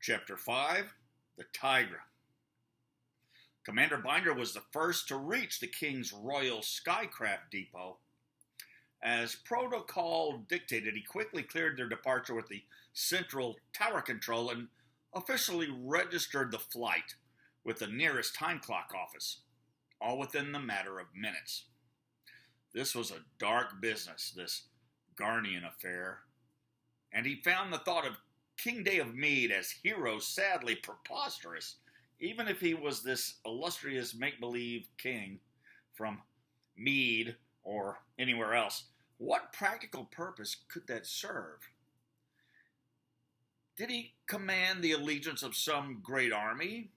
Chapter 5, the TIGRE. Commander Binder was the first to reach the King's Royal Skycraft Depot. As protocol dictated, he quickly cleared their departure with the central tower control and officially registered the flight with the nearest time clock office, all within the matter of minutes. This was a dark business, this Garnian affair, and he found the thought of King Day of Mead as hero sadly preposterous, even if he was this illustrious make-believe king from Mead or anywhere else. What practical purpose could that serve? Did he command the allegiance of some great army?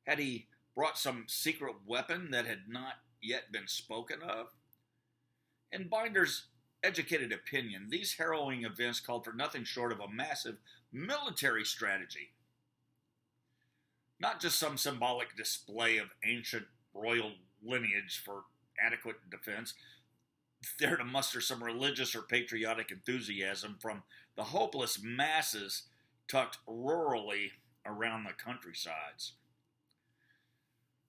Had he brought some secret weapon that had not yet been spoken of? In Binder's educated opinion, these harrowing events called for nothing short of a massive military strategy. Not just some symbolic display of ancient royal lineage for adequate defense, there to muster some religious or patriotic enthusiasm from the hopeless masses tucked rurally around the countrysides.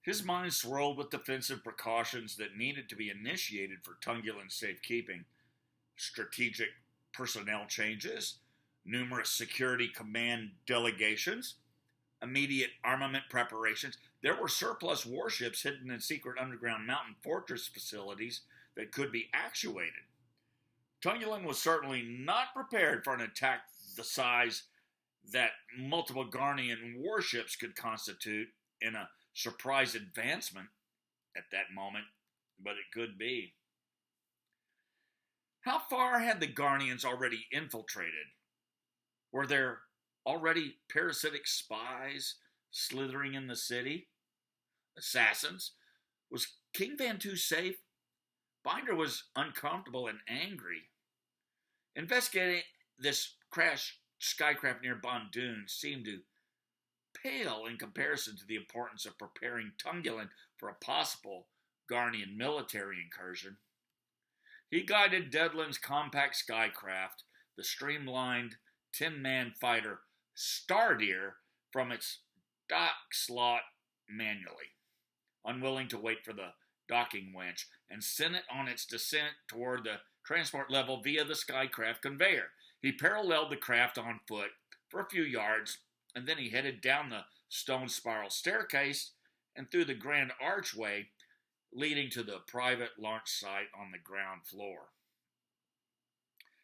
His mind swirled with defensive precautions that needed to be initiated for Tungulin's safekeeping. Strategic personnel changes, numerous security command delegations, immediate armament preparations. There were surplus warships hidden in secret underground mountain fortress facilities that could be actuated. Tungulin was certainly not prepared for an attack the size that multiple Garnian warships could constitute in a surprise advancement at that moment, but it could be. How far had the Garnians already infiltrated? Were there already parasitic spies slithering in the city? Assassins? Was King Vantu safe? Binder was uncomfortable and angry. Investigating this crashed skycraft near Bondoon seemed to pale in comparison to the importance of preparing Tungulin for a possible Garnian military incursion. He guided Dedlin's compact skycraft, the streamlined 10-man fighter Stardeer, from its dock slot manually, unwilling to wait for the docking winch, and sent it on its descent toward the transport level via the skycraft conveyor. He paralleled the craft on foot for a few yards, and then he headed down the stone spiral staircase and through the grand archway leading to the private launch site on the ground floor.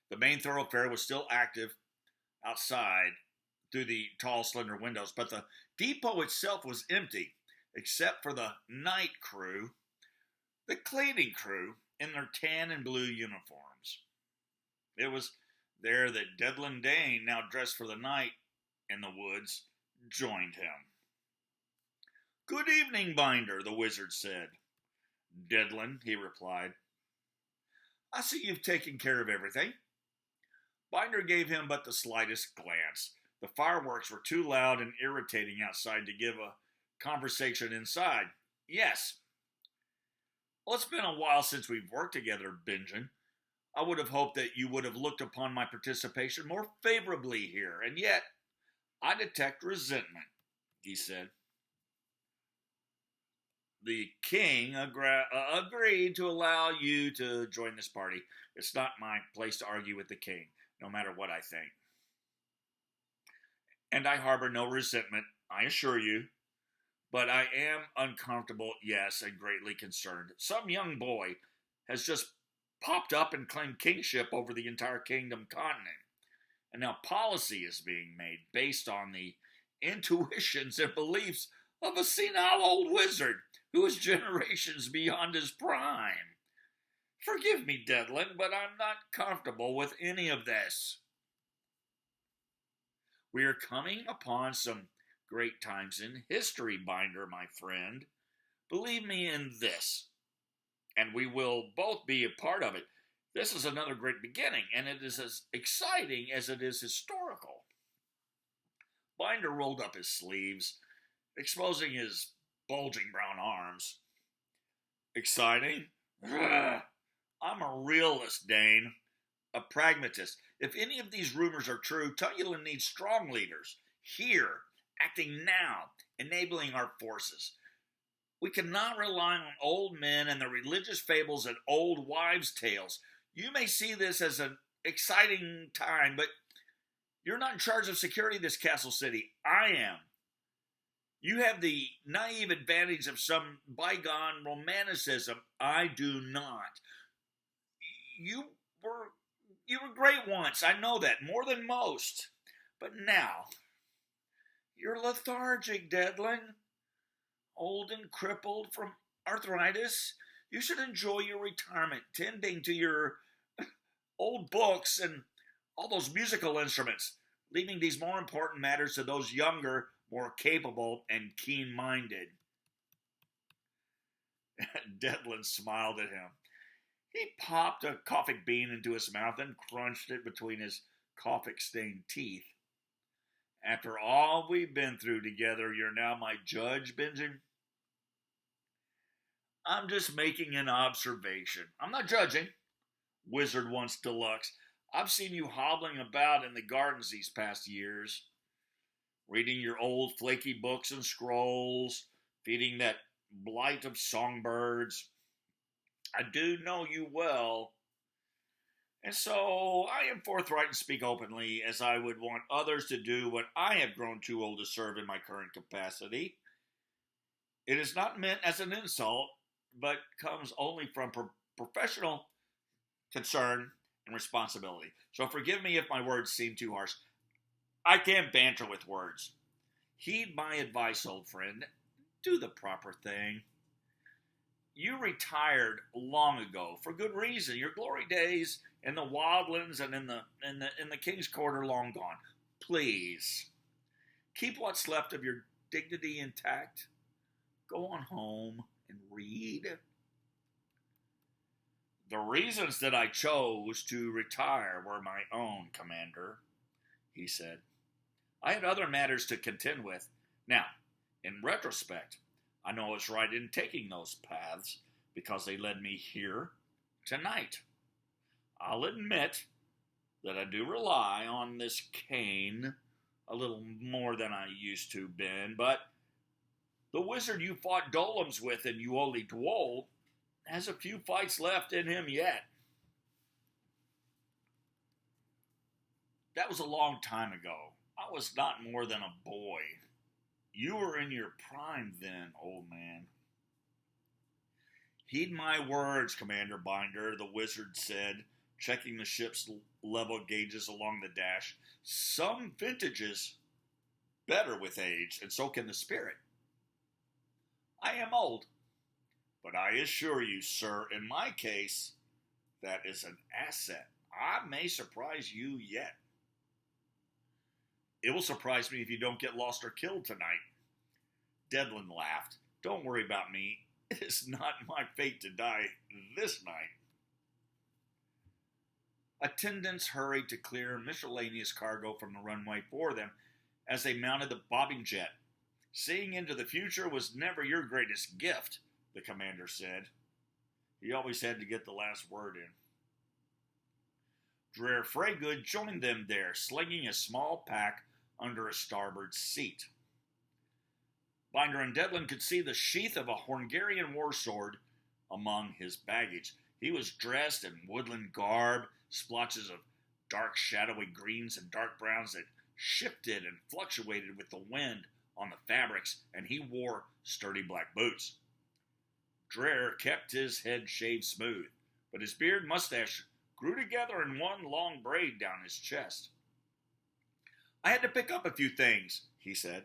The main thoroughfare was still active outside through the tall, slender windows, but the depot itself was empty, except for the night crew, the cleaning crew, in their tan and blue uniforms. It was there that Dedlin Dane, now dressed for the night in the woods, joined him. "Good evening, Binder," the wizard said. "Dedlin," he replied. "I see you've taken care of everything." Binder gave him but the slightest glance. The fireworks were too loud and irritating outside to give a conversation inside. "Yes." "Well, it's been a while since we've worked together, Bingen. I would have hoped that you would have looked upon my participation more favorably here, and yet I detect resentment," he said. "The king agreed to allow you to join this party. It's not my place to argue with the king, no matter what I think. And I harbor no resentment, I assure you. But I am uncomfortable, yes, and greatly concerned. Some young boy has just popped up and claimed kingship over the entire kingdom continent. And now policy is being made based on the intuitions and beliefs of a senile old wizard who is generations beyond his prime. Forgive me, Dedlin, but I'm not comfortable with any of this. We are coming upon some great times in history, Binder, my friend. Believe me in this, and we will both be a part of it. This is another great beginning, and it is as exciting as it is historical." Binder rolled up his sleeves, exposing his bulging brown arms. "Exciting? Ugh. I'm a realist, Dane. A pragmatist. If any of these rumors are true, Tungulin needs strong leaders. Here, acting now, enabling our forces. We cannot rely on old men and the religious fables and old wives' tales. You may see this as an exciting time, but you're not in charge of security of this castle city. I am. You have the naive advantage of some bygone romanticism. I do not. You were great once. I know that, more than most. But now, you're lethargic, Dedlin. Old and crippled from arthritis. You should enjoy your retirement, tending to your old books and all those musical instruments, leaving these more important matters to those younger, more capable, and keen-minded. Dedlin smiled at him. He popped a coffee bean into his mouth and crunched it between his coffee-stained teeth. After all we've been through together, you're now my judge, Benjamin? I'm just making an observation. I'm not judging. Wizard Once Deluxe. I've seen you hobbling about in the gardens these past years, reading your old flaky books and scrolls, feeding that blight of songbirds. I do know you well, and so I am forthright and speak openly, as I would want others to do when I have grown too old to serve in my current capacity. It is not meant as an insult, but comes only from professional concern and responsibility. So forgive me if my words seem too harsh. I can't banter with words. Heed my advice, old friend. Do the proper thing. You retired long ago for good reason. Your glory days in the wildlands and in the King's Court are long gone. Please keep what's left of your dignity intact. Go on home and read. The reasons that I chose to retire were my own, Commander, he said. I had other matters to contend with. Now, in retrospect, I know I was right in taking those paths because they led me here tonight. I'll admit that I do rely on this cane a little more than I used to, Ben, but the wizard you fought dolems with in Uoli Dwol has a few fights left in him yet. That was a long time ago. I was not more than a boy. You were in your prime then, old man. Heed my words, Commander Binder, the wizard said, checking the ship's level gauges along the dash. Some vintages better with age, and so can the spirit. I am old, but I assure you, sir, in my case, that is an asset. I may surprise you yet. It will surprise me if you don't get lost or killed tonight. Dedlin laughed. Don't worry about me. It is not my fate to die this night. Attendants hurried to clear miscellaneous cargo from the runway for them as they mounted the bobbing jet. Seeing into the future was never your greatest gift, the commander said. He always had to get the last word in. Dreher Freygood joined them there, slinging a small pack under a starboard seat. Binder and Dedlin could see the sheath of a Hungarian war sword among his baggage. He was dressed in woodland garb, splotches of dark shadowy greens and dark browns that shifted and fluctuated with the wind on the fabrics, and he wore sturdy black boots. Dreher kept his head shaved smooth, but his beard and mustache grew together in one long braid down his chest. I had to pick up a few things, he said,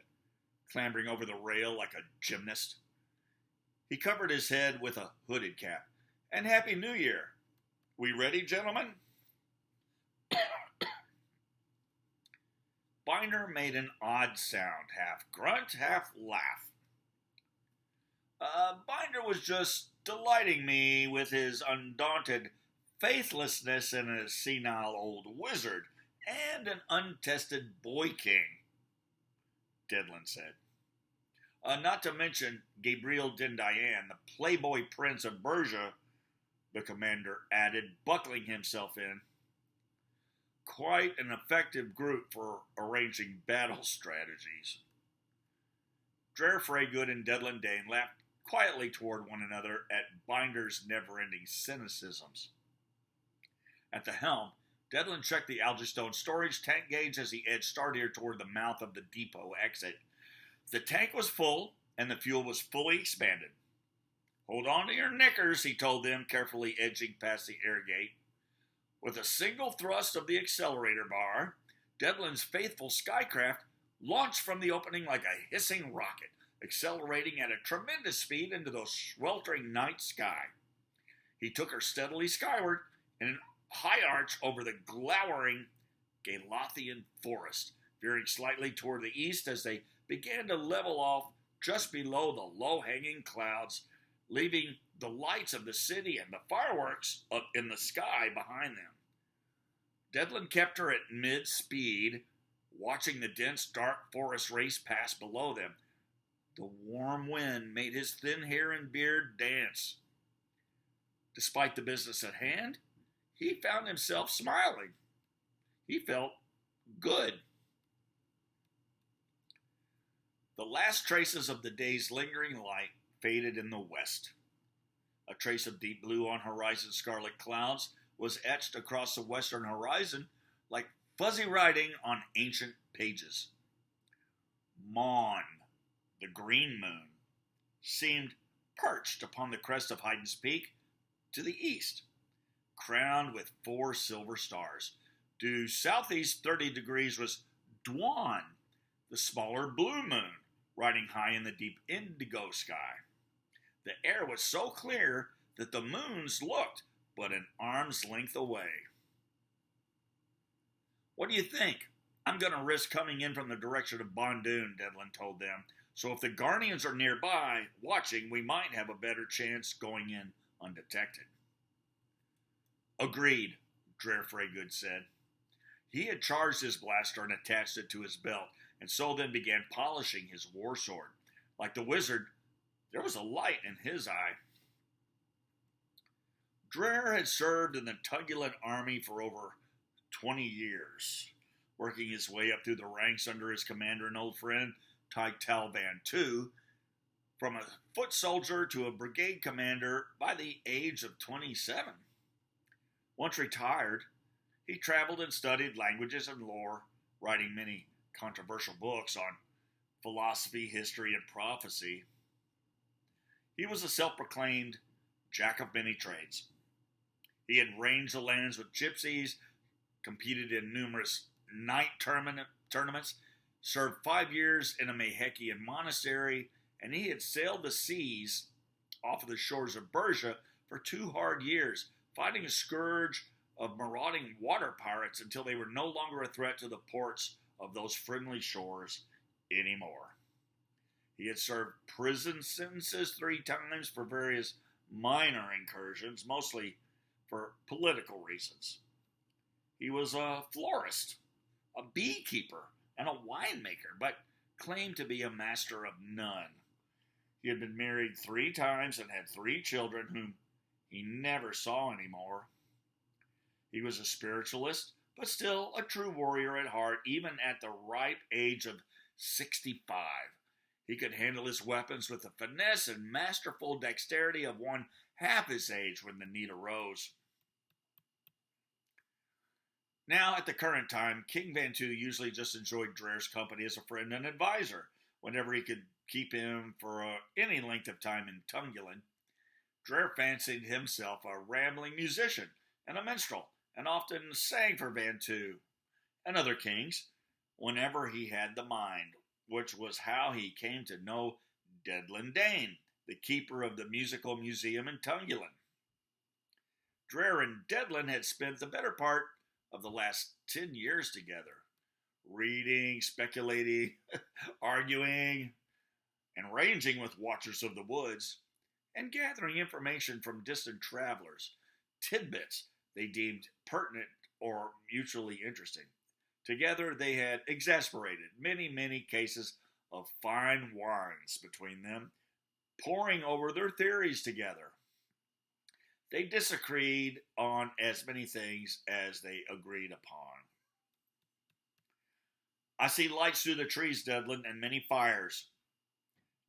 clambering over the rail like a gymnast. He covered his head with a hooded cap. And Happy New Year. We ready, gentlemen? Binder made an odd sound, half grunt, half laugh. Binder was just delighting me with his undaunted faithlessness in a senile old wizard and an untested boy king, Dedlin said. Not to mention Gabriel Dindayan, the playboy prince of Bergia, the commander added, buckling himself in. Quite an effective group for arranging battle strategies. Dreher Freygood and Dedlin Dane laughed quietly toward one another at Binder's never-ending cynicisms. At the helm, Dedlin checked the Algystone storage tank gauge as he edged Stardeer toward the mouth of the depot exit. The tank was full, and the fuel was fully expanded. "Hold on to your knickers," he told them, carefully edging past the air gate. With a single thrust of the accelerator bar, Dedlin's faithful skycraft launched from the opening like a hissing rocket, accelerating at a tremendous speed into the sweltering night sky. He took her steadily skyward in an high arch over the glowering Galothian forest, veering slightly toward the east as they began to level off just below the low-hanging clouds, leaving the lights of the city and the fireworks up in the sky behind them. Dedlin kept her at mid-speed, watching the dense, dark forest race past below them. The warm wind made his thin hair and beard dance. Despite the business at hand, he found himself smiling. He felt good. The last traces of the day's lingering light faded in the west. A trace of deep blue on horizon's scarlet clouds was etched across the western horizon like fuzzy writing on ancient pages. Mon, the green moon, seemed perched upon the crest of Haydn's Peak to the east, crowned with 4 silver stars. Due southeast 30 degrees was Dwan, the smaller blue moon, riding high in the deep indigo sky. The air was so clear that the moons looked but an arm's length away. "What do you think? I'm going to risk coming in from the direction of Bondoon," Dedlin told them. "So if the Garnians are nearby, watching, we might have a better chance going in undetected." "Agreed," Dreher Freygood said. He had charged his blaster and attached it to his belt, and so then began polishing his war sword. Like the wizard, there was a light in his eye. Dreher had served in the Tugulan army for over 20 years, working his way up through the ranks under his commander and old friend, Talvan II, from a foot soldier to a brigade commander by the age of 27. Once retired, he traveled and studied languages and lore, writing many controversial books on philosophy, history, and prophecy. He was a self-proclaimed jack of many trades. He had ranged the lands with gypsies, competed in numerous knight tournaments, served 5 years in a Mahekian monastery, and he had sailed the seas off of the shores of Persia for 2 hard years, fighting a scourge of marauding water pirates until they were no longer a threat to the ports of those friendly shores anymore. He had served prison sentences 3 times for various minor incursions, mostly for political reasons. He was a florist, a beekeeper, and a winemaker, but claimed to be a master of none. He had been married 3 times and had 3 children whom he never saw anymore. He was a spiritualist, but still a true warrior at heart, even at the ripe age of 65. He could handle his weapons with the finesse and masterful dexterity of one half his age when the need arose. Now, at the current time, King Vantu usually just enjoyed Dreher's company as a friend and advisor, whenever he could keep him for any length of time in Tugulan. Dreher fancied himself a rambling musician and a minstrel, and often sang for Vantu and other kings whenever he had the mind, which was how he came to know Dedlin Dane, the keeper of the musical museum in Tugulan. Dreher and Dedlin had spent the better part of the last 10 years together, reading, speculating, arguing, and ranging with watchers of the woods, and gathering information from distant travelers, tidbits they deemed pertinent or mutually interesting. Together they had exasperated many cases of fine wines between them, poring over their theories together. They disagreed on as many things as they agreed upon. "I see lights through the trees, Dedlin, and many fires.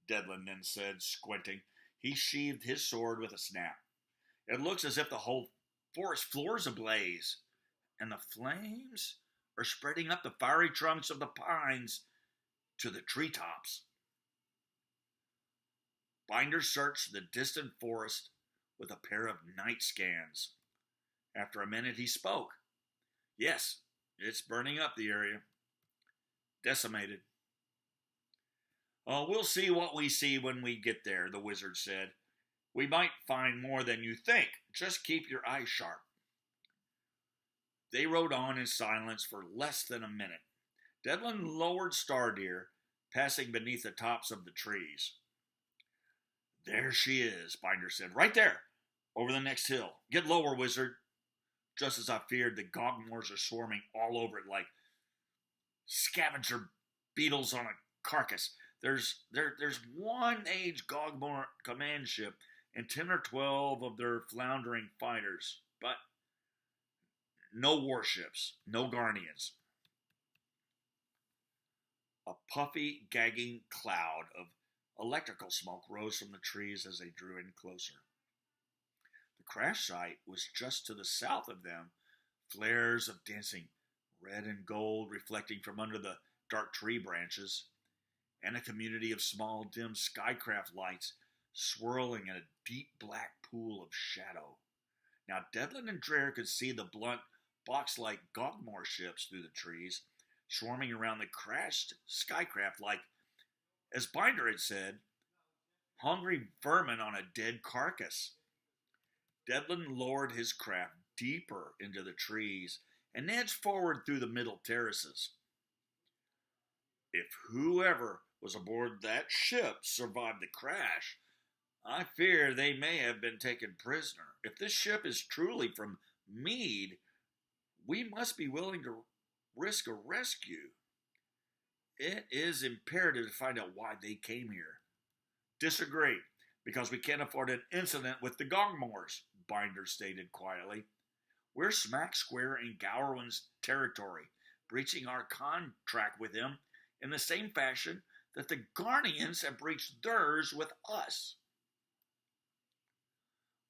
Dedlin then said, squinting. He sheathed his sword with a snap. It looks as if the whole forest floor is ablaze, and the flames are spreading up the fiery trunks of the pines to the treetops. Binder searched the distant forest with a pair of night scans. After a minute, he spoke. Yes, it's burning up the area. Decimated. Oh, we'll see what we see when we get there, the wizard said. We might find more than you think. Just keep your eyes sharp. They rode on in silence for less than a minute. Dedlin lowered Stardeer, passing beneath the tops of the trees. There she is, Binder said. Right there, over the next hill. Get lower, wizard. Just as I feared, the gogmoors are swarming all over it like scavenger beetles on a carcass. There's one aged gogmoor command ship and 10 or 12 of their floundering fighters, but no warships, no Guardians. A puffy, gagging cloud of electrical smoke rose from the trees as they drew in closer. The crash site was just to the south of them, flares of dancing red and gold reflecting from under the dark tree branches, and a community of small, dim skycraft lights swirling in a deep black pool of shadow. Now Dedlin and Dreher could see the blunt, box-like gogmoor ships through the trees, swarming around the crashed skycraft like, as Binder had said, hungry vermin on a dead carcass. Dedlin lowered his craft deeper into the trees and edged forward through the middle terraces. If whoever was aboard that ship survived the crash, I fear they may have been taken prisoner. If this ship is truly from Mead, we must be willing to risk a rescue. It is imperative to find out why they came here. Disagree, because we can't afford an incident with the gogmoors, Binder stated quietly. We're smack square in Gowron's territory, breaching our contract with him in the same fashion that the Guardians have breached theirs with us.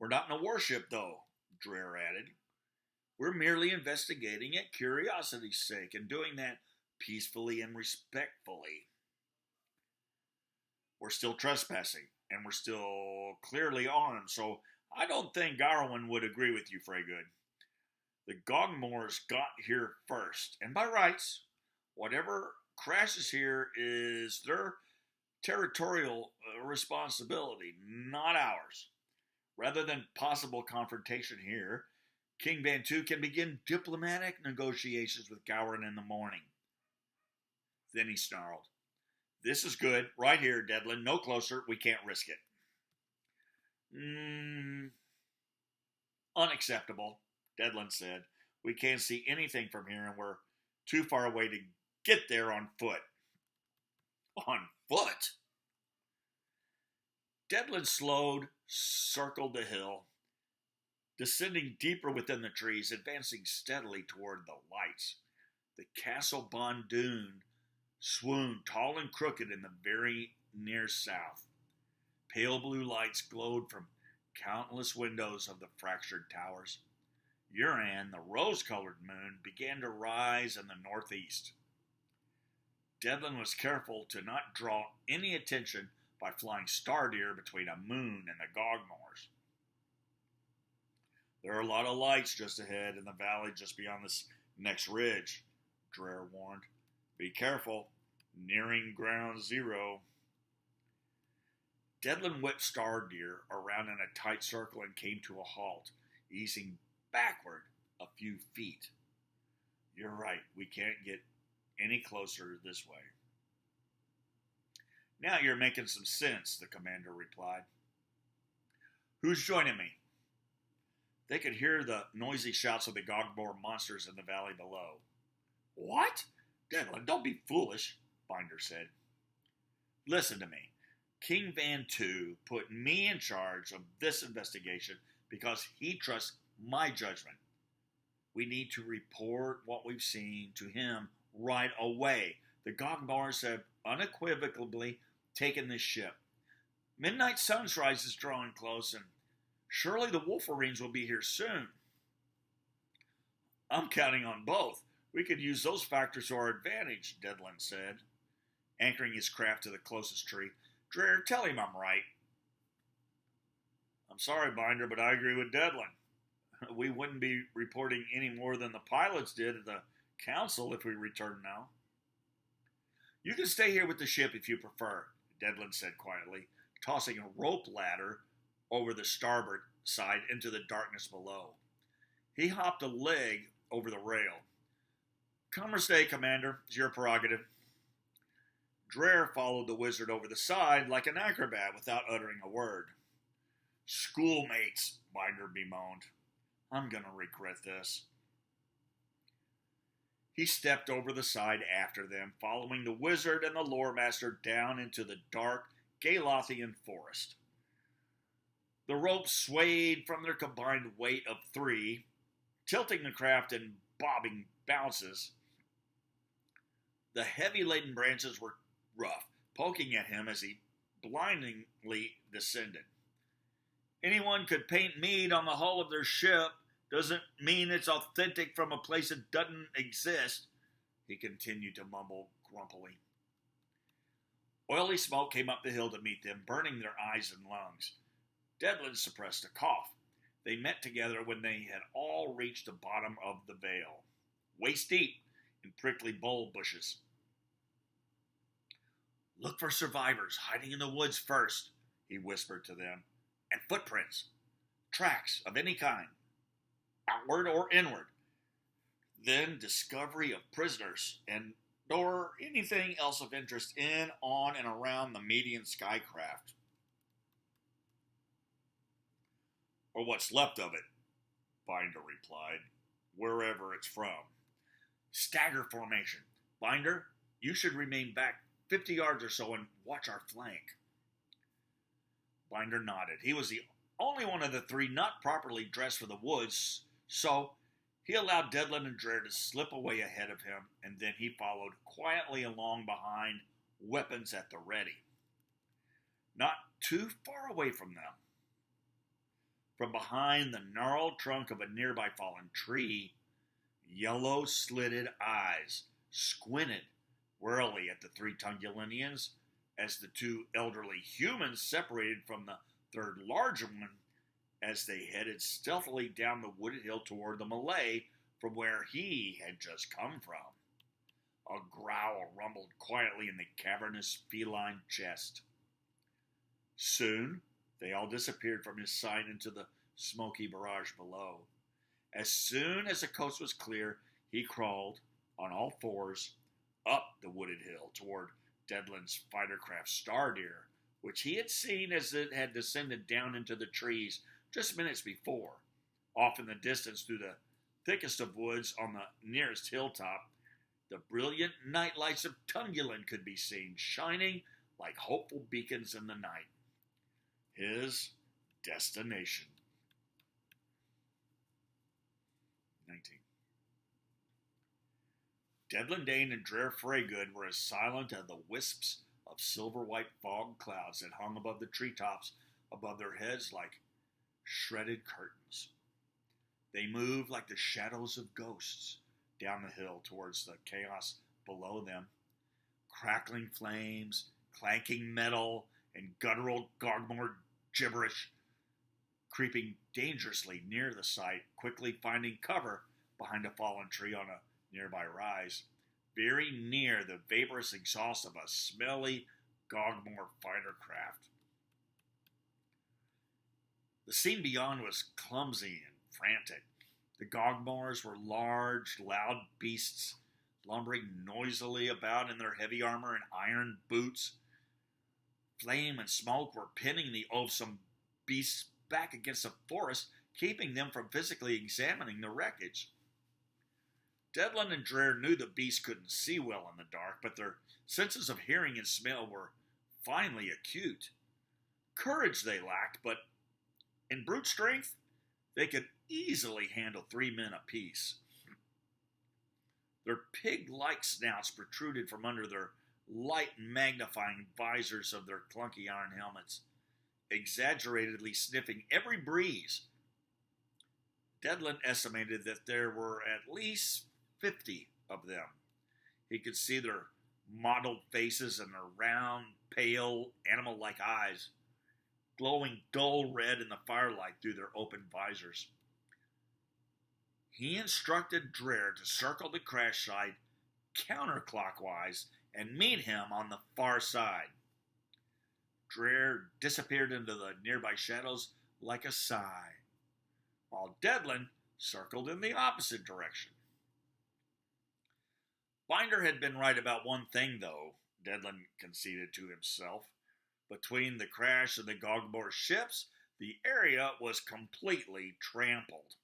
We're not in a warship, though, Dreher added. We're merely investigating at curiosity's sake and doing that peacefully and respectfully. We're still trespassing, and we're still clearly armed, so I don't think Gowron would agree with you, Freygood. The Gogmoors got here first, and by rights, whatever crashes here is their territorial responsibility, not ours. Rather than possible confrontation here, King Bantu can begin diplomatic negotiations with Gowron in the morning. Then he snarled, This is good, right here, Dedlin. No closer, we can't risk it. Unacceptable, Dedlin said. We can't see anything from here, and we're too far away to get there on foot. On foot? Dedlin slowed, circled the hill, descending deeper within the trees, advancing steadily toward the lights. The castle Bondoon swooned tall and crooked in the very near south. Pale blue lights glowed from countless windows of the fractured towers. Uran, the rose-colored moon, began to rise in the northeast. Dedlin was careful to not draw any attention by flying Stardeer between a moon and the Gogmoors. There are a lot of lights just ahead in the valley just beyond this next ridge, Dreher warned. Be careful, nearing ground zero. Dedlin whipped Stardeer around in a tight circle and came to a halt, easing backward a few feet. You're right, we can't get any closer this way. Now you're making some sense, the commander replied. Who's joining me? They could hear the noisy shouts of the Gogmoor monsters in the valley below. What? Dedlin, don't be foolish, Binder said. Listen to me. King Bantu put me in charge of this investigation because he trusts my judgment. We need to report what we've seen to him right away. The Gogmoors have unequivocally taken this ship. Midnight sunrise is drawing close, and surely the wolferines will be here soon. I'm counting on both. We could use those factors to our advantage, Dedlin said, anchoring his craft to the closest tree. Dreher, tell him I'm right. I'm sorry, Binder, but I agree with Dedlin. We wouldn't be reporting any more than the pilots did at the council if we returned now. You can stay here with the ship if you prefer, Dedlin said quietly, tossing a rope ladder over the starboard side into the darkness below. He hopped a leg over the rail. Come or stay, Commander. It's your prerogative. Dreher followed the wizard over the side like an acrobat without uttering a word. Schoolmates, Binder bemoaned. I'm going to regret this. He stepped over the side after them, following the wizard and the lore master down into the dark Galothian forest. The ropes swayed from their combined weight of 3, tilting the craft in bobbing bounces. The heavy-laden branches were rough, poking at him as he blindingly descended. Anyone could paint mead on the hull of their ship. Doesn't mean it's authentic from a place that doesn't exist, he continued to mumble grumpily. Oily smoke came up the hill to meet them, burning their eyes and lungs. Dedlin suppressed a cough. They met together when they had all reached the bottom of the vale, waist deep in prickly bulb bushes. Look for survivors hiding in the woods first, he whispered to them, and footprints, tracks of any kind, outward or inward. Then discovery of prisoners or anything else of interest in, on, and around the median skycraft. Or what's left of it, Binder replied, wherever it's from. Stagger formation. Binder, you should remain back 50 yards or so and watch our flank. Binder nodded. He was the only one of the 3 not properly dressed for the woods, so he allowed Dedlin and Dreher to slip away ahead of him, and then he followed quietly along behind, weapons at the ready. Not too far away from them, from behind the gnarled trunk of a nearby fallen tree, yellow slitted eyes squinted warily at the 3 Tungulinians as the 2 elderly humans separated from the 3rd larger one as they headed stealthily down the wooded hill toward the Malay from where he had just come from. A growl rumbled quietly in the cavernous feline chest. Soon, they all disappeared from his sight into the smoky barrage below. As soon as the coast was clear, he crawled, on all 4s, up the wooded hill toward Dedlin's fighter-craft Stardeer, which he had seen as it had descended down into the trees just minutes before. Off in the distance through the thickest of woods on the nearest hilltop, the brilliant night lights of Tungulin could be seen, shining like hopeful beacons in the night. His destination. 19. Dedlin Dane and Dreher Freygood were as silent as the wisps of silver-white fog clouds that hung above the treetops above their heads like shredded curtains. They moved like the shadows of ghosts down the hill towards the chaos below them. Crackling flames, clanking metal, and guttural gogmoor gibberish, creeping dangerously near the site, quickly finding cover behind a fallen tree on a nearby rise, very near the vaporous exhaust of a smelly gogmoor fighter craft. The scene beyond was clumsy and frantic. The gogmoors were large, loud beasts, lumbering noisily about in their heavy armor and iron boots. Flame and smoke were pinning the oafsome beasts back against the forest, keeping them from physically examining the wreckage. Dedlin and Dreher knew the beasts couldn't see well in the dark, but their senses of hearing and smell were finely acute. Courage they lacked, but in brute strength, they could easily handle 3 men apiece. Their pig-like snouts protruded from under their light magnifying visors of their clunky iron helmets. exaggeratedly sniffing every breeze. Dedlin estimated that there were at least 50 of them. He could see their mottled faces and their round, pale, animal-like eyes, glowing dull red in the firelight through their open visors. He instructed Dreher to circle the crash site counterclockwise and meet him on the far side. Dreher disappeared into the nearby shadows like a sigh, while Dedlin circled in the opposite direction. Binder had been right about one thing, though, Dedlin conceded to himself. Between the crash and the gogmoor ships, the area was completely trampled.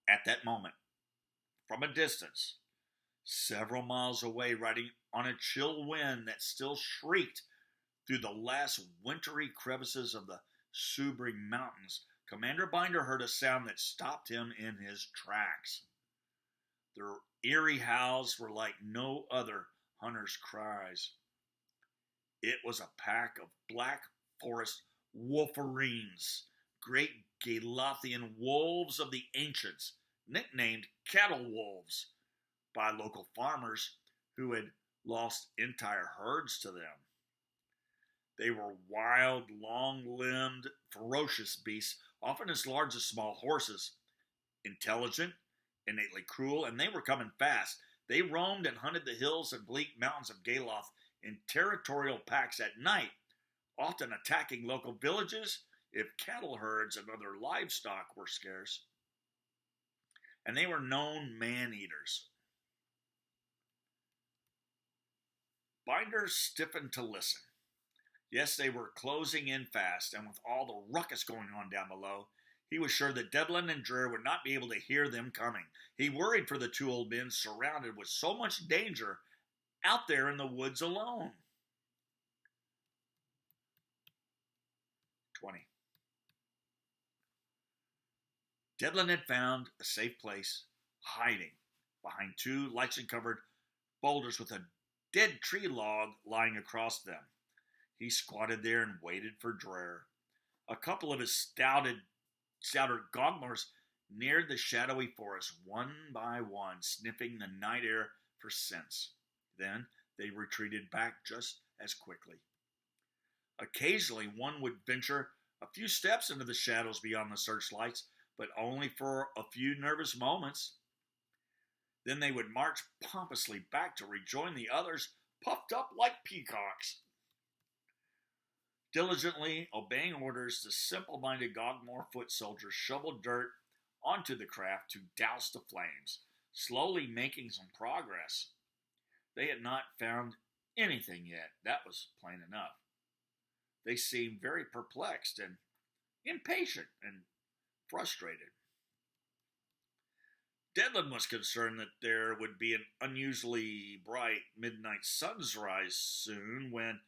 At that moment, from a distance, several miles away, riding on a chill wind that still shrieked through the last wintry crevices of the Sebring Mountains, Commander Binder heard a sound that stopped him in his tracks. Their eerie howls were like no other hunter's cries. It was a pack of black forest wolferines, great Galothian wolves of the ancients, nicknamed cattle wolves by local farmers who had lost entire herds to them. They were wild, long-limbed, ferocious beasts, often as large as small horses, intelligent, innately cruel, and they were coming fast. They roamed and hunted the hills and bleak mountains of Galoth in territorial packs at night, often attacking local villages if cattle herds and other livestock were scarce. And they were known man-eaters. Binder stiffened to listen. Yes, they were closing in fast, and with all the ruckus going on down below, he was sure that Dedlin and Dreher would not be able to hear them coming. He worried for the two old men surrounded with so much danger out there in the woods alone. 20. Dedlin had found a safe place, hiding behind two lichen-covered boulders with a dead tree log lying across them. He squatted there and waited for Dreher. A couple of his stouter gogmoors neared the shadowy forest one by one, sniffing the night air for scents. Then they retreated back just as quickly. Occasionally, one would venture a few steps into the shadows beyond the searchlights, but only for a few nervous moments. Then they would march pompously back to rejoin the others, puffed up like peacocks. Diligently obeying orders, the simple-minded Gogmoor foot soldiers shoveled dirt onto the craft to douse the flames, slowly making some progress. They had not found anything yet. That was plain enough. They seemed very perplexed and impatient and frustrated. Dedlin was concerned that there would be an unusually bright midnight sunrise soon when,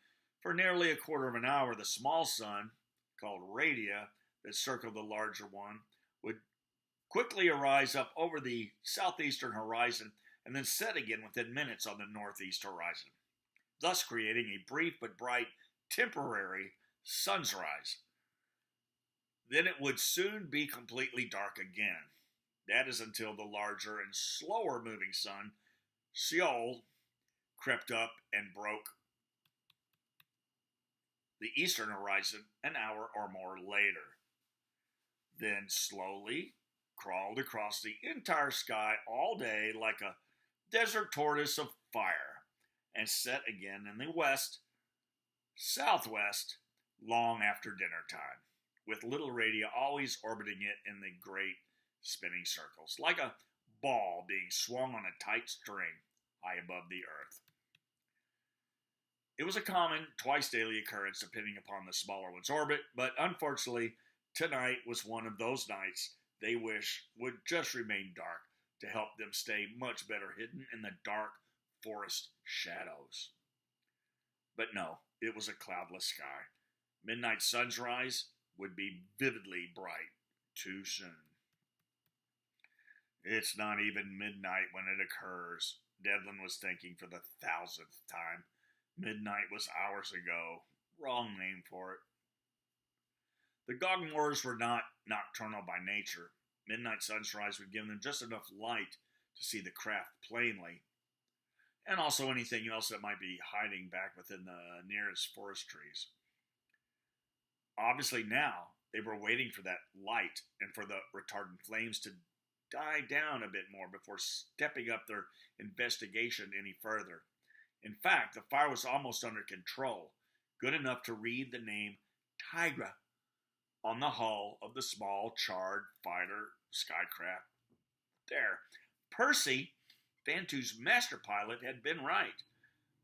for nearly a quarter of an hour, the small sun, called Radia, that circled the larger one, would quickly arise up over the southeastern horizon and then set again within minutes on the northeast horizon, thus creating a brief but bright temporary sunrise. Then it would soon be completely dark again. That is until the larger and slower moving sun, Seol, crept up and broke the eastern horizon an hour or more later. Then slowly crawled across the entire sky all day like a desert tortoise of fire and set again in the west, southwest, long after dinner time, with little Radia always orbiting it in the great spinning circles, like a ball being swung on a tight string high above the earth. It was a common, twice-daily occurrence depending upon the smaller one's orbit, but unfortunately, tonight was one of those nights they wish would just remain dark to help them stay much better hidden in the dark forest shadows. But no, it was a cloudless sky. Midnight sunrise would be vividly bright too soon. It's not even midnight when it occurs, Dedlin was thinking for the 1000th time. Midnight was hours ago. wrong name for it. The gogmoors were not nocturnal by nature. Midnight sunrise would give them just enough light to see the craft plainly, and also anything else that might be hiding back within the nearest forest trees. Obviously now, they were waiting for that light and for the retardant flames to die down a bit more before stepping up their investigation any further. In fact, the fire was almost under control, good enough to read the name TIGRE on the hull of the small, charred fighter skycraft there. Percy, Vantu's master pilot, had been right.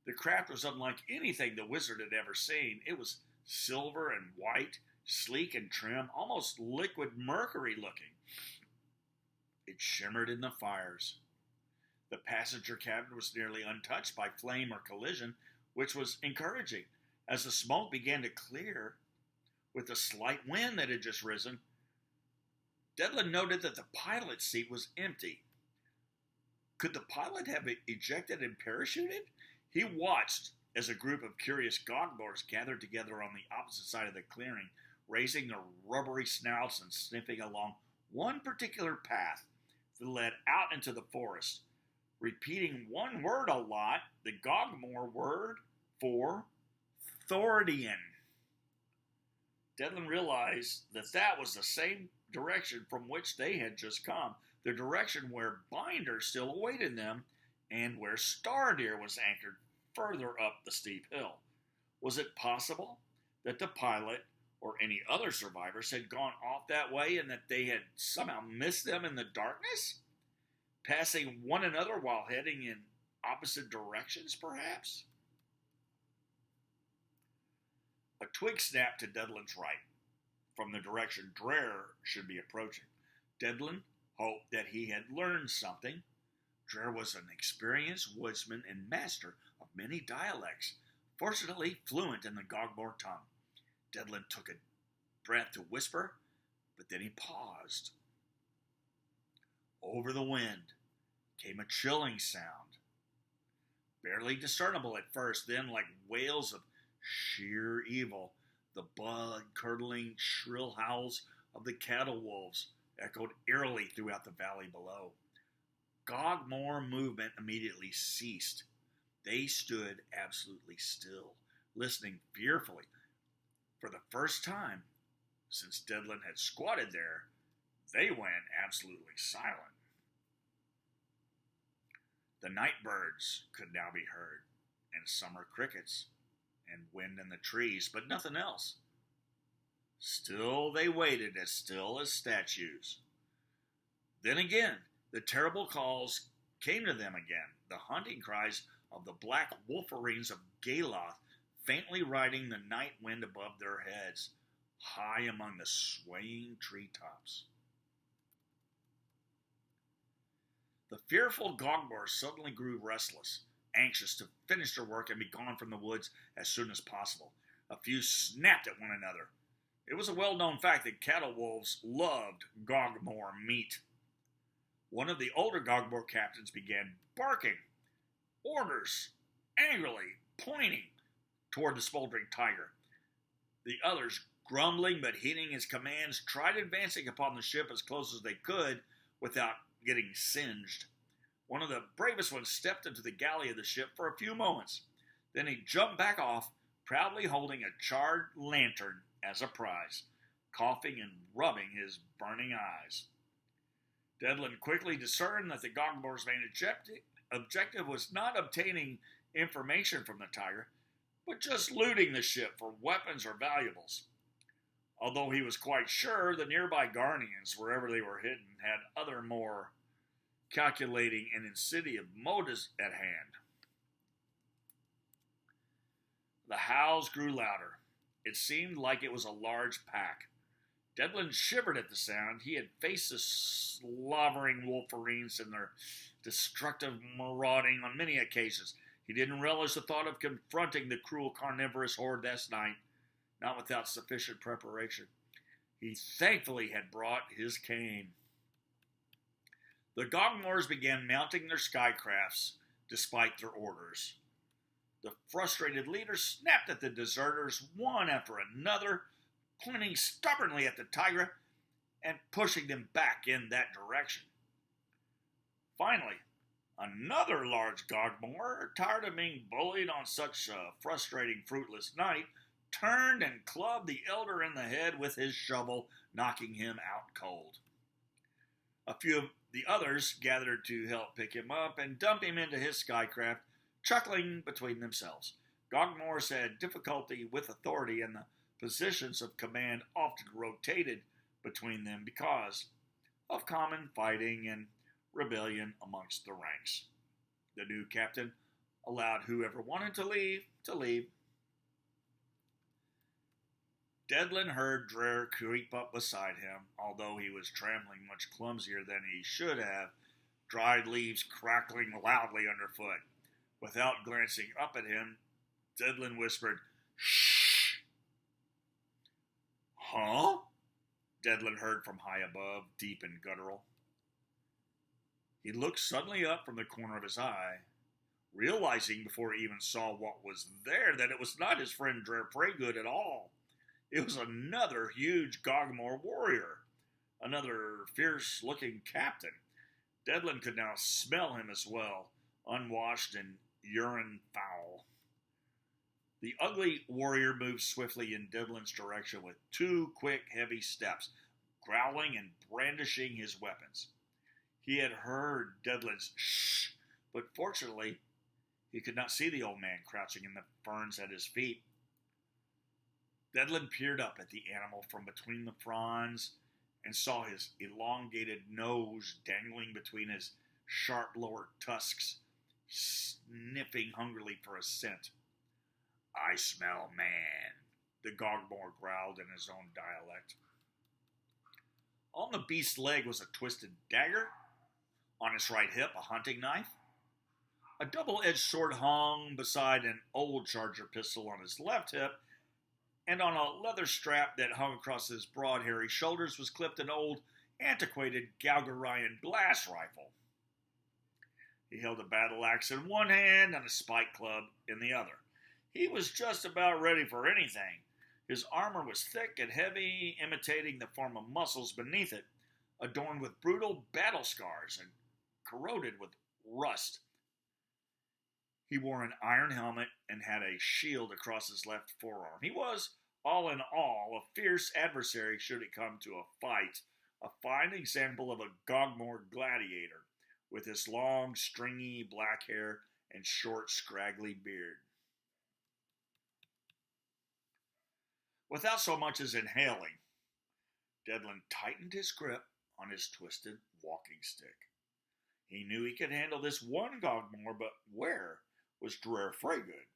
The craft was unlike anything the wizard had ever seen. It was silver and white, sleek and trim, almost liquid mercury looking. It shimmered in the fires. The passenger cabin was nearly untouched by flame or collision, which was encouraging. As the smoke began to clear, with the slight wind that had just risen, Dedlin noted that the pilot's seat was empty. Could the pilot have ejected and parachuted? He watched as a group of curious gogmoors gathered together on the opposite side of the clearing, raising their rubbery snouts and sniffing along one particular path that led out into the forest, repeating one word a lot, the gogmoor word for Thordian. Dedlin realized that that was the same direction from which they had just come, the direction where Binder still awaited them, and where Stardeer was anchored further up the steep hill. Was it possible that the pilot or any other survivors had gone off that way and that they had somehow missed them in the darkness, passing one another while heading in opposite directions, perhaps? A twig snapped to Dedlin's right, from the direction Dreher should be approaching. Dedlin hoped that he had learned something. Dreher was an experienced woodsman and master of many dialects, fortunately fluent in the gogmoor tongue. Dedlin took a breath to whisper, but then he paused. Over the wind came a chilling sound, barely discernible at first, then like wails of sheer evil. The blood-curdling, shrill howls of the cattle wolves echoed eerily throughout the valley below. Gogmoor movement immediately ceased. They stood absolutely still, listening fearfully. For the first time since Dedlin had squatted there, they went absolutely silent. The night birds could now be heard, and summer crickets, and wind in the trees, but nothing else. Still they waited, as still as statues. Then again, the terrible calls came to them again, the hunting cries of the black wolferines of Galoth, faintly riding the night wind above their heads, high among the swaying treetops. The fearful gogmoors suddenly grew restless, anxious to finish their work and be gone from the woods as soon as possible. A few snapped at one another. It was a well-known fact that cattle wolves loved gogmoor meat. One of the older gogmoor captains began barking orders, angrily pointing toward the smoldering tiger. The others, grumbling but heeding his commands, tried advancing upon the ship as close as they could without getting singed. One of the bravest ones stepped into the galley of the ship for a few moments. Then he jumped back off, proudly holding a charred lantern as a prize, coughing and rubbing his burning eyes. Dedlin quickly discerned that the gogmoor's main objective was not obtaining information from the tiger, but just looting the ship for weapons or valuables. Although he was quite sure the nearby Garnians, wherever they were hidden, had other more calculating and insidious motives at hand. The howls grew louder. It seemed like it was a large pack. Dedlin shivered at the sound. He had faced the slobbering wolferines and their destructive marauding on many occasions. He didn't relish the thought of confronting the cruel carnivorous horde this night, not without sufficient preparation. He thankfully had brought his cane. The gogmoors began mounting their skycrafts despite their orders. The frustrated leader snapped at the deserters one after another, pointing stubbornly at the TIGRE and pushing them back in that direction. Finally, another large gogmoor, tired of being bullied on such a frustrating, fruitless night, turned and clubbed the elder in the head with his shovel, knocking him out cold. A few of the others gathered to help pick him up and dump him into his skycraft, chuckling between themselves. Gogmoors had difficulty with authority, and the positions of command often rotated between them because of common fighting and rebellion amongst the ranks. The new captain allowed whoever wanted to leave to leave. Dedlin heard Dreher creep up beside him, although he was trembling much clumsier than he should have, dried leaves crackling loudly underfoot. Without glancing up at him, Dedlin whispered, "Shh!" "Huh?" Dedlin heard from high above, deep and guttural. He looked suddenly up from the corner of his eye, realizing before he even saw what was there that it was not his friend Dreher Freygood at all. It was another huge gogmoor warrior, another fierce-looking captain. Dedlin could now smell him as well, unwashed and urine foul. The ugly warrior moved swiftly in Dedlin's direction with 2 quick, heavy steps, growling and brandishing his weapons. He had heard Dedlin's shh, but fortunately, he could not see the old man crouching in the ferns at his feet. Dedlin peered up at the animal from between the fronds and saw his elongated nose dangling between his sharp lower tusks, sniffing hungrily for a scent. "I smell man," the gogmoor growled in his own dialect. On the beast's leg was a twisted dagger, on his right hip a hunting knife. A double-edged sword hung beside an old charger pistol on his left hip, and on a leather strap that hung across his broad, hairy shoulders was clipped an old, antiquated Galgarian blast rifle. He held a battle axe in one hand and a spike club in the other. He was just about ready for anything. His armor was thick and heavy, imitating the form of muscles beneath it, adorned with brutal battle scars and corroded with rust. He wore an iron helmet and had a shield across his left forearm. He was, all in all, a fierce adversary should it come to a fight, a fine example of a gogmoor gladiator, with his long, stringy black hair and short, scraggly beard. Without so much as inhaling, Dedlin tightened his grip on his twisted walking stick. He knew he could handle this one gogmoor, but where was Dreher Freygood?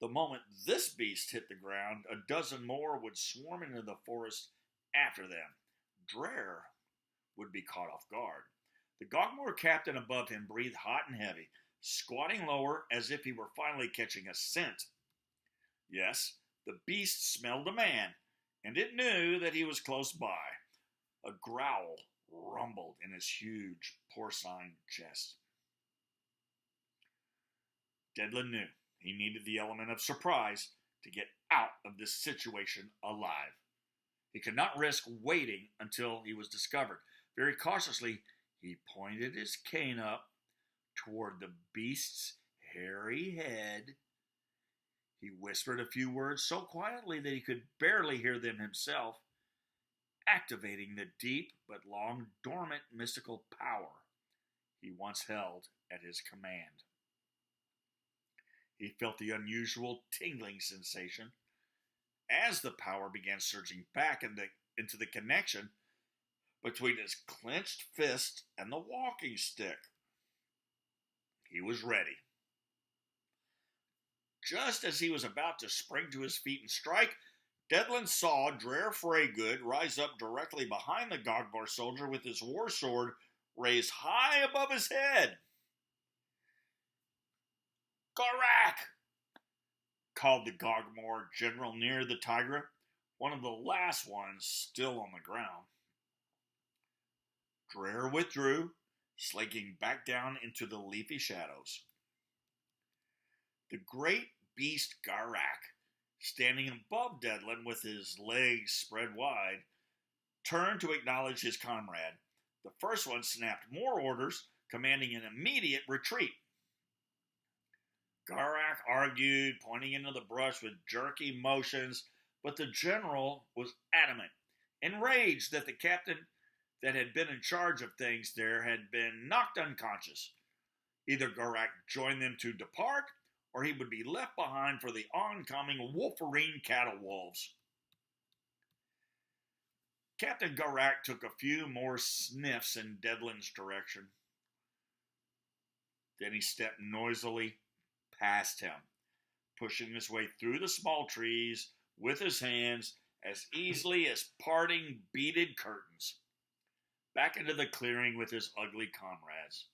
The moment this beast hit the ground, a dozen more would swarm into the forest after them. Dreher would be caught off guard. The gogmoor captain above him breathed hot and heavy, squatting lower as if he were finally catching a scent. Yes, the beast smelled a man, and it knew that he was close by. A growl rumbled in his huge porcine chest. Dedlin knew he needed the element of surprise to get out of this situation alive. He could not risk waiting until he was discovered. Very cautiously, he pointed his cane up toward the beast's hairy head. He whispered a few words so quietly that he could barely hear them himself, activating the deep but long dormant mystical power he once held at his command. He felt the unusual tingling sensation as the power began surging back into the connection between his clenched fist and the walking stick. He was ready. Just as he was about to spring to his feet and strike, Dedlin saw Dreher Freygood rise up directly behind the gogmoor soldier with his war sword raised high above his head. "Gorak!" called the gogmoor general near the TIGRE, one of the last ones still on the ground. Dreher withdrew, slinking back down into the leafy shadows. The great beast Garak, standing above Dedlin with his legs spread wide, turned to acknowledge his comrade. The first one snapped more orders, commanding an immediate retreat. Garak argued, pointing into the brush with jerky motions, but the general was adamant, enraged that the captain that had been in charge of things there had been knocked unconscious. Either Garak joined them to depart, or he would be left behind for the oncoming wolferine cattle wolves. Captain Garak took a few more sniffs in Dedlin's direction. Then he stepped noisily past him, pushing his way through the small trees with his hands as easily as parting beaded curtains, back into the clearing with his ugly comrades.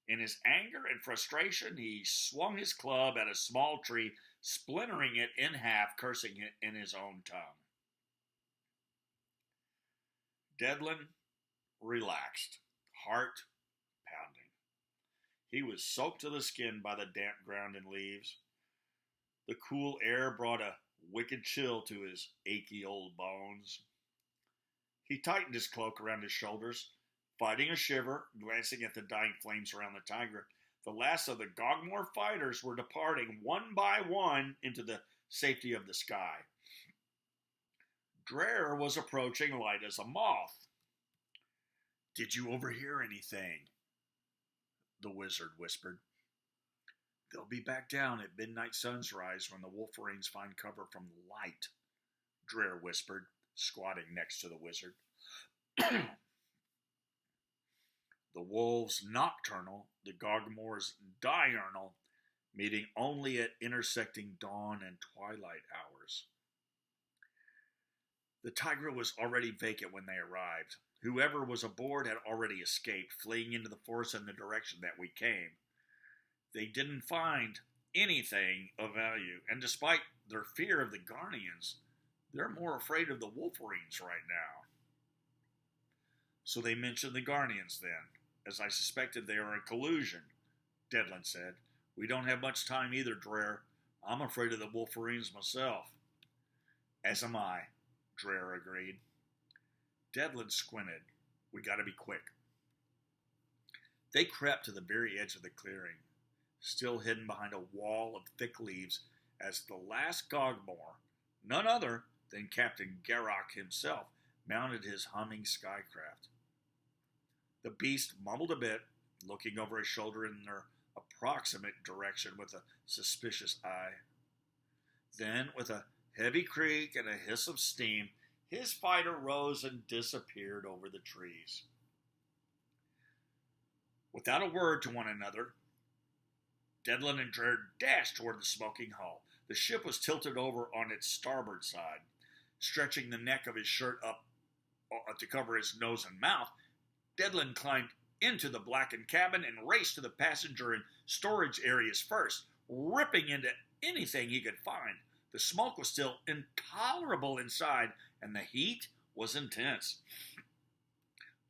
In his anger and frustration, he swung his club at a small tree, splintering it in half, cursing it in his own tongue. Dedlin relaxed, heart pounding. He was soaked to the skin by the damp ground and leaves. The cool air brought a wicked chill to his achy old bones. He tightened his cloak around his shoulders, fighting a shiver, glancing at the dying flames around the TIGRE. The last of the Gogmoor fighters were departing one by one into the safety of the sky. Dreher was approaching light as a moth. "Did you overhear anything?" the wizard whispered. "They'll be back down at midnight sunrise when the wolferines find cover from the light," Dreher whispered, squatting next to the wizard. The wolves nocturnal, the Gogmoors diurnal, meeting only at intersecting dawn and twilight hours. The TIGRE was already vacant when they arrived. Whoever was aboard had already escaped, fleeing into the forest in the direction that we came. They didn't find anything of value, and despite their fear of the Garnians, they're more afraid of the wolferines right now. "So they mentioned the Garnians then, as I suspected they are in collusion," Dedlin said. "We don't have much time either, Dreher. I'm afraid of the wolferines myself." "As am I," Dreher agreed. Dedlin squinted. "We gotta be quick." They crept to the very edge of the clearing, still hidden behind a wall of thick leaves, as the last Gogmoor, none other than Captain Garak himself, mounted his humming skycraft. The beast mumbled a bit, looking over his shoulder in their approximate direction with a suspicious eye. Then, with a heavy creak and a hiss of steam, his fighter rose and disappeared over the trees. Without a word to one another, Dedlin and Dreher dashed toward the smoking hull. The ship was tilted over on its starboard side, stretching the neck of his shirt up to cover his nose and mouth. Dedlin climbed into the blackened cabin and raced to the passenger and storage areas first, ripping into anything he could find. The smoke was still intolerable inside, and the heat was intense.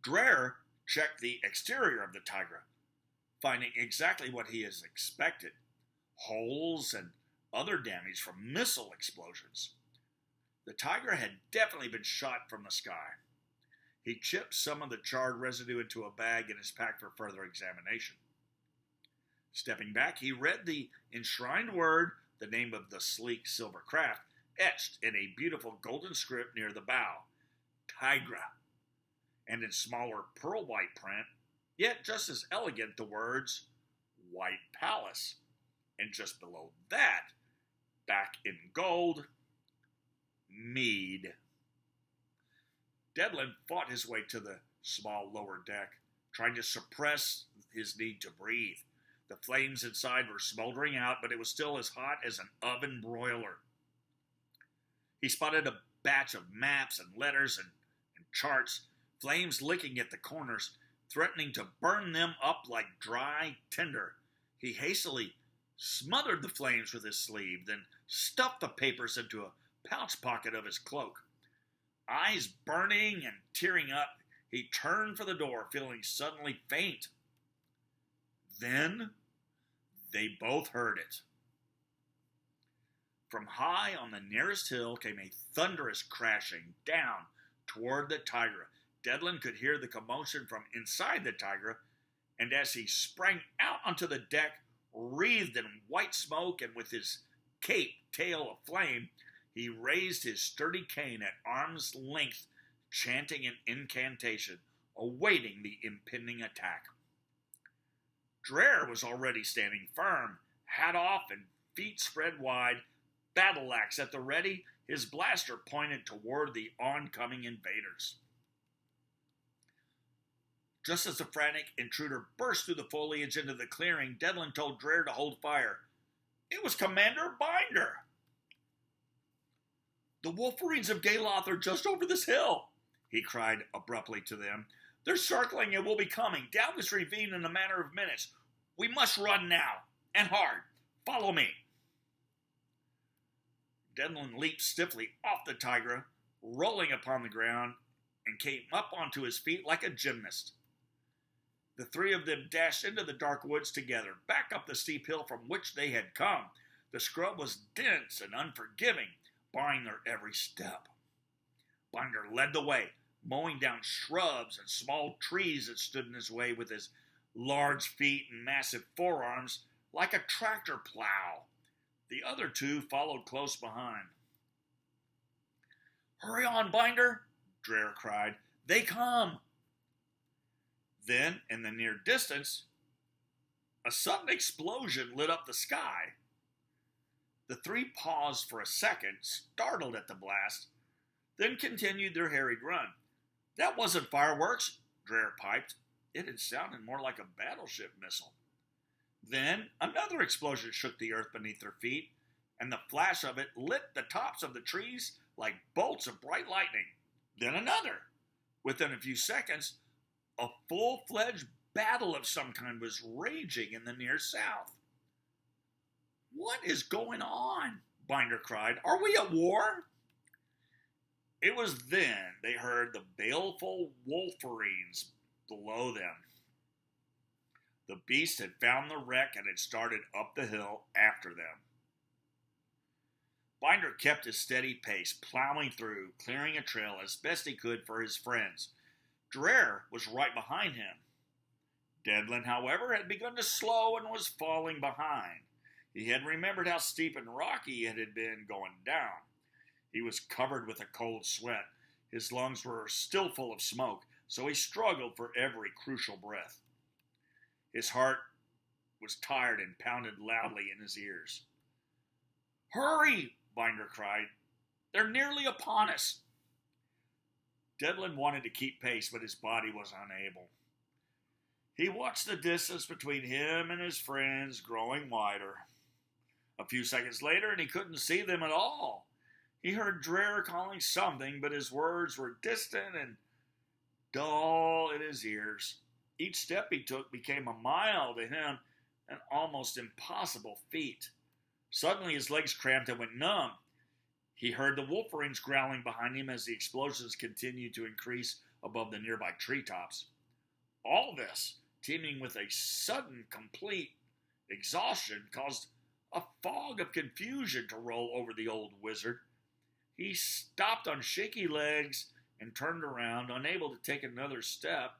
Dreher checked the exterior of the TIGRE, finding exactly what he had expected: holes and other damage from missile explosions. The TIGRE had definitely been shot from the sky. He chipped some of the charred residue into a bag in his pack for further examination. Stepping back, he read the enshrined word, the name of the sleek silver craft, etched in a beautiful golden script near the bow: TIGRE, and in smaller pearl white print, yet just as elegant, the words White Palace, and just below that, back in gold, Mead. Dedlin fought his way to the small lower deck, trying to suppress his need to breathe. The flames inside were smoldering out, but it was still as hot as an oven broiler. He spotted a batch of maps and letters and charts, flames licking at the corners, threatening to burn them up like dry tinder. He hastily smothered the flames with his sleeve, then stuffed the papers into a pouch pocket of his cloak. Eyes burning and tearing up, he turned for the door, feeling suddenly faint. Then they both heard it. From high on the nearest hill came a thunderous crashing down toward the TIGRE. Dedlin could hear the commotion from inside the TIGRE, and as he sprang out onto the deck, wreathed in white smoke and with his cape tail aflame, he raised his sturdy cane at arm's length, chanting an incantation, awaiting the impending attack. Dreher was already standing firm, hat off and feet spread wide, battle axe at the ready, his blaster pointed toward the oncoming invaders. Just as the frantic intruder burst through the foliage into the clearing, Dedlin told Dreher to hold fire. It was Commander Binder. The wolferines of Galoth are just over this hill, he cried abruptly to them. They're circling and will be coming down this ravine in a matter of minutes. We must run now, and hard. Follow me. Dedlin leaped stiffly off the TIGRE, rolling upon the ground, and came up onto his feet like a gymnast. The three of them dashed into the dark woods together, back up the steep hill from which they had come. The scrub was dense and unforgiving, barring their every step. Binder led the way, mowing down shrubs and small trees that stood in his way with his large feet and massive forearms like a tractor plow. The other two followed close behind. Hurry on, Binder, Dreher cried. They come. Then, in the near distance, a sudden explosion lit up the sky. The three paused for a second, startled at the blast, then continued their harried run. That wasn't fireworks, Dreher piped. It had sounded more like a battleship missile. Then another explosion shook the earth beneath their feet, and the flash of it lit the tops of the trees like bolts of bright lightning. Then another. Within a few seconds, a full-fledged battle of some kind was raging in the near south. What is going on? Binder cried. Are we at war? It was then they heard the baleful wolferines below them. The beast had found the wreck and had started up the hill after them. Binder kept his steady pace, plowing through, clearing a trail as best he could for his friends. Dreher was right behind him. Dedlin, however, had begun to slow and was falling behind. He had remembered how steep and rocky it had been going down. He was covered with a cold sweat. His lungs were still full of smoke, so he struggled for every crucial breath. His heart was tired and pounded loudly in his ears. Hurry, Binder cried. They're nearly upon us. Dedlin wanted to keep pace, but his body was unable. He watched the distance between him and his friends growing wider. A few seconds later, and he couldn't see them at all. He heard Dreher calling something, but his words were distant and dull in his ears. Each step he took became a mile to him, an almost impossible feat. Suddenly his legs cramped and went numb. He heard the wolferines growling behind him as the explosions continued to increase above the nearby treetops. All this, teeming with a sudden, complete exhaustion, caused a fog of confusion to roll over the old wizard. He stopped on shaky legs and turned around, unable to take another step,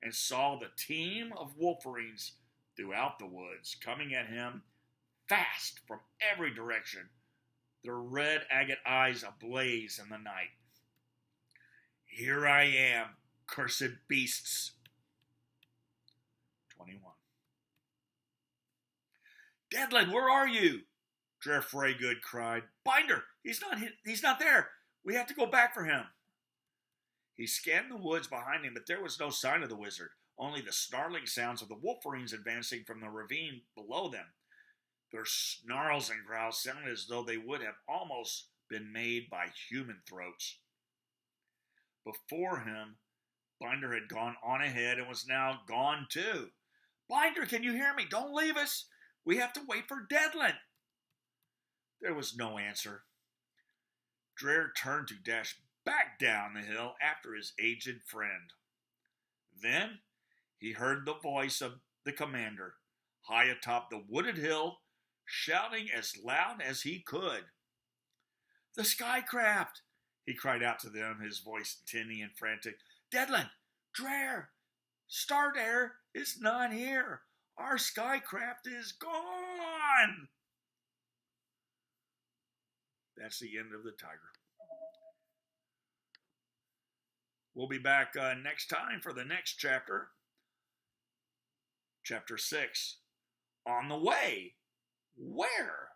and saw the team of wolferines throughout the woods coming at him fast from every direction, their red agate eyes ablaze in the night. Here I am, cursed beasts. 21. Dedlin, where are you? Dreher Freygood cried. Binder, he's not there. We have to go back for him. He scanned the woods behind him, but there was no sign of the wizard, only the snarling sounds of the wolferines advancing from the ravine below them. Their snarls and growls sounded as though they would have almost been made by human throats. Before him, Binder had gone on ahead and was now gone too. Binder, can you hear me? Don't leave us. We have to wait for Dedlin. There was no answer. Dreher turned to dash back down the hill after his aged friend. Then he heard the voice of the commander, high atop the wooded hill, shouting as loud as he could. The skycraft! He cried out to them, his voice tinny and frantic. Dedlin! Drer! Stardare is not here! Our skycraft is gone! That's the end of the Tigre. We'll be back next time for the next chapter. Chapter 6. On the way. Where?